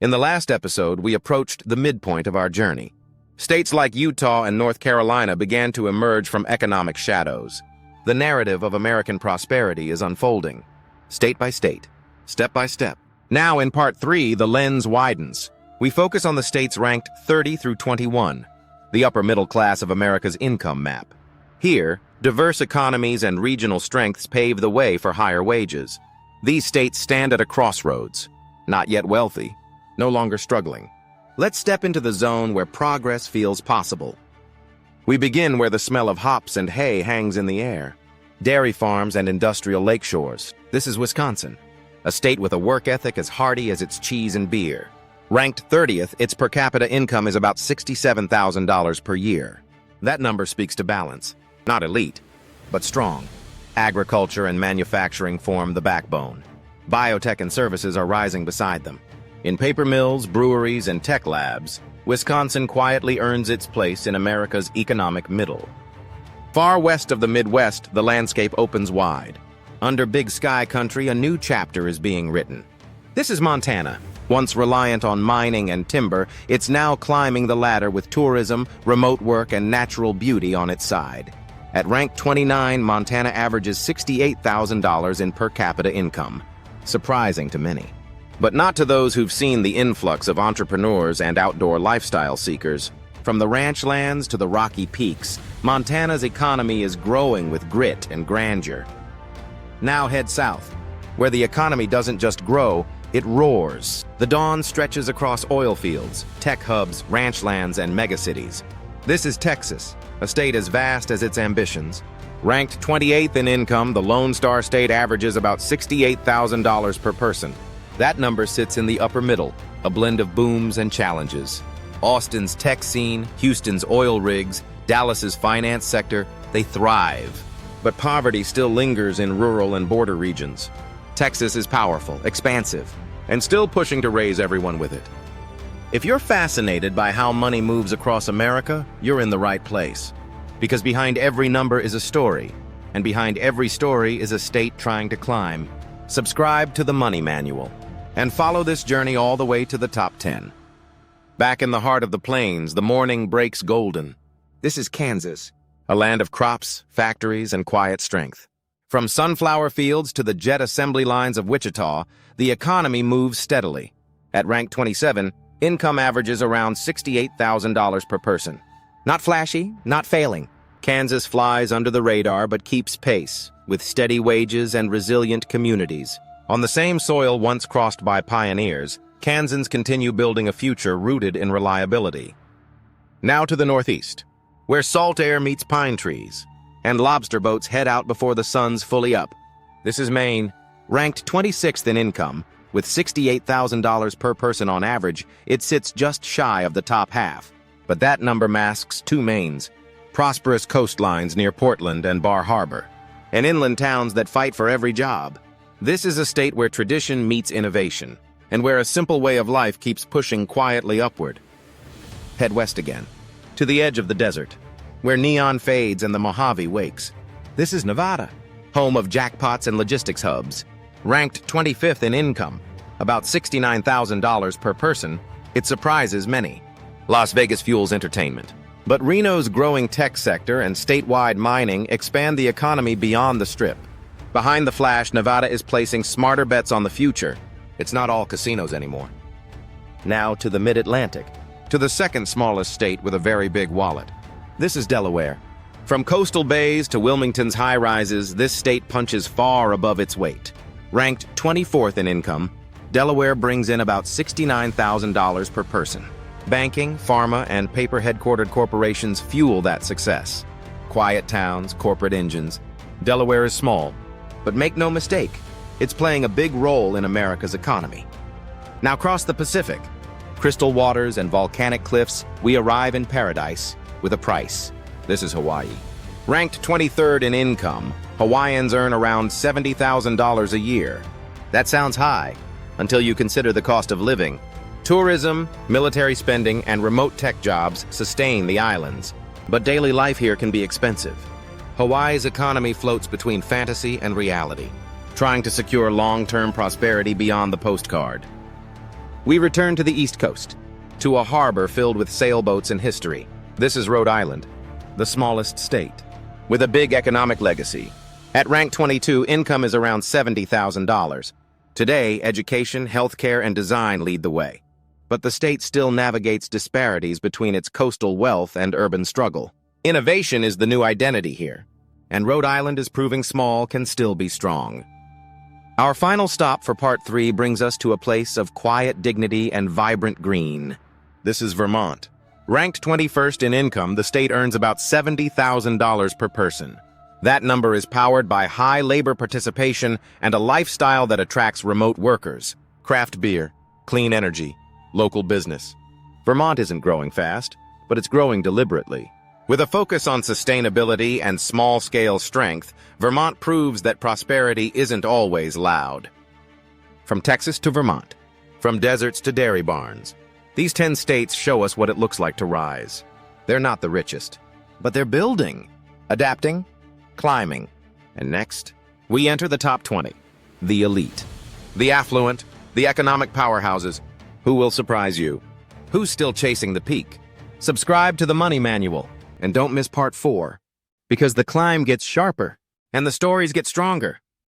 In the last episode, we approached the midpoint of our journey. States like Utah and North Carolina began to emerge from economic shadows. The narrative of American prosperity is unfolding, state by state, step by step. Now, in Part 3, the lens widens. We focus on the states ranked 30 through 21, the upper middle class of America's income map. Here, diverse economies and regional strengths pave the way for higher wages. These states stand at a crossroads, not yet wealthy, no longer struggling. Let's step into the zone where progress feels possible. We begin where the smell of hops and hay hangs in the air. Dairy farms and industrial lakeshores. This is Wisconsin, a state with a work ethic as hearty as its cheese and beer. Ranked 30th, its per capita income is about $67,000 per year. That number speaks to balance. Not elite, but strong. Agriculture and manufacturing form the backbone. Biotech and services are rising beside them. In paper mills, breweries, and tech labs, Wisconsin quietly earns its place in America's economic middle. Far west of the Midwest, the landscape opens wide. Under Big Sky country, a new chapter is being written. This is Montana. Once reliant on mining and timber, it's now climbing the ladder with tourism, remote work, and natural beauty on its side. At rank 29, Montana averages $68,000 in per capita income. Surprising to many. But not to those who've seen the influx of entrepreneurs and outdoor lifestyle seekers. From the ranch lands to the rocky peaks, Montana's economy is growing with grit and grandeur. Now head south, where the economy doesn't just grow, it roars. The dawn stretches across oil fields, tech hubs, ranch lands, and megacities. This is Texas, a state as vast as its ambitions. Ranked 28th in income, the Lone Star State averages about $68,000 per person. That number sits in the upper middle, a blend of booms and challenges. Austin's tech scene, Houston's oil rigs, Dallas's finance sector, they thrive. But poverty still lingers in rural and border regions. Texas is powerful, expansive, and still pushing to raise everyone with it. If you're fascinated by how money moves across America, you're in the right place. Because behind every number is a story, and behind every story is a state trying to climb. Subscribe to the Money Manual, and follow this journey all the way to the top 10. Back in the heart of the plains, the morning breaks golden. This is Kansas, a land of crops, factories, and quiet strength. From sunflower fields to the jet assembly lines of Wichita, the economy moves steadily. At rank 27, income averages around $68,000 per person. Not flashy, not failing. Kansas flies under the radar but keeps pace, with steady wages and resilient communities. On the same soil once crossed by pioneers, Kansans continue building a future rooted in reliability. Now to the northeast, where salt air meets pine trees, and lobster boats head out before the sun's fully up. This is Maine. Ranked 26th in income, with $68,000 per person on average, it sits just shy of the top half. But that number masks two Maines: prosperous coastlines near Portland and Bar Harbor, and inland towns that fight for every job. This is a state where tradition meets innovation, and where a simple way of life keeps pushing quietly upward. Head west again, to the edge of the desert, where neon fades and the Mojave wakes. This is Nevada, home of jackpots and logistics hubs. Ranked 25th in income, about $69,000 per person, it surprises many. Las Vegas fuels entertainment. But Reno's growing tech sector and statewide mining expand the economy beyond the Strip. Behind the flash, Nevada is placing smarter bets on the future. It's not all casinos anymore. Now to the Mid-Atlantic, to the second smallest state with a very big wallet. This is Delaware. From coastal bays to Wilmington's high-rises, this state punches far above its weight. Ranked 24th in income, Delaware brings in about $69,000 per person. Banking, pharma, and paper-headquartered corporations fuel that success. Quiet towns, corporate engines. Delaware is small, but make no mistake, it's playing a big role in America's economy. Now cross the Pacific. Crystal waters and volcanic cliffs, we arrive in paradise with a price. This is Hawaii. Ranked 23rd in income, Hawaiians earn around $70,000 a year. That sounds high, until you consider the cost of living. Tourism, military spending, and remote tech jobs sustain the islands. But daily life here can be expensive. Hawaii's economy floats between fantasy and reality, trying to secure long-term prosperity beyond the postcard. We return to the East Coast, to a harbor filled with sailboats and history. This is Rhode Island, the smallest state, with a big economic legacy. At rank 22, income is around $70,000. Today, education, healthcare, and design lead the way. But the state still navigates disparities between its coastal wealth and urban struggle. Innovation is the new identity here, and Rhode Island is proving small can still be strong. Our final stop for Part 3 brings us to a place of quiet dignity and vibrant green. This is Vermont. Ranked 21st in income, the state earns about $70,000 per person. That number is powered by high labor participation and a lifestyle that attracts remote workers, craft beer, clean energy, local business. Vermont isn't growing fast, but it's growing deliberately. With a focus on sustainability and small-scale strength, Vermont proves that prosperity isn't always loud. From Texas to Vermont, from deserts to dairy barns, these 10 states show us what it looks like to rise. They're not the richest, but they're building, adapting, climbing. And next, we enter the top 20, the elite, the affluent, the economic powerhouses. Who will surprise you? Who's still chasing the peak? Subscribe to the Money Manual, and don't miss Part 4, because the climb gets sharper and the stories get stronger.